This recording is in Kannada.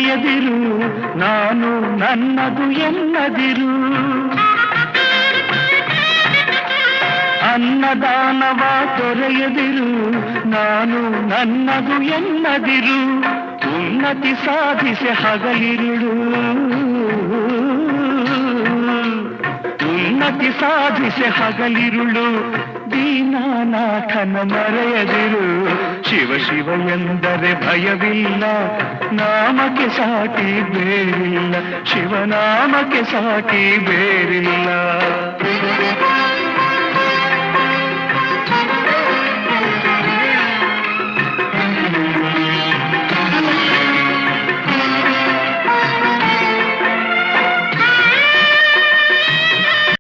ತೊರೆಯದಿರು, ನಾನು ನನ್ನದು ಎನ್ನದಿರು. ಅನ್ನದಾನವ ತೊರೆಯದಿರು, ನಾನು ನನ್ನದು ಎನ್ನದಿರು. ಉನ್ನತಿ ಸಾಧಿಸಿ ಹಗಲಿರುಳು, ಉನ್ನತಿ ಸಾಧಿಸಿ ಹಗಲಿರುಳು. ದೀನಾನಾಥನ ಮರೆಯದಿರು, ಶಿವ ಶಿವ ಎಂದರೆ ಭಯವಿಲ್ಲ. ನಾಮಕ್ಕೆ ಸಾಟಿ ಬೇರಿಲ್ಲ, ಶಿವನಾಮಕ್ಕೆ ಸಾಟಿ ಬೇರಿಲ್ಲ.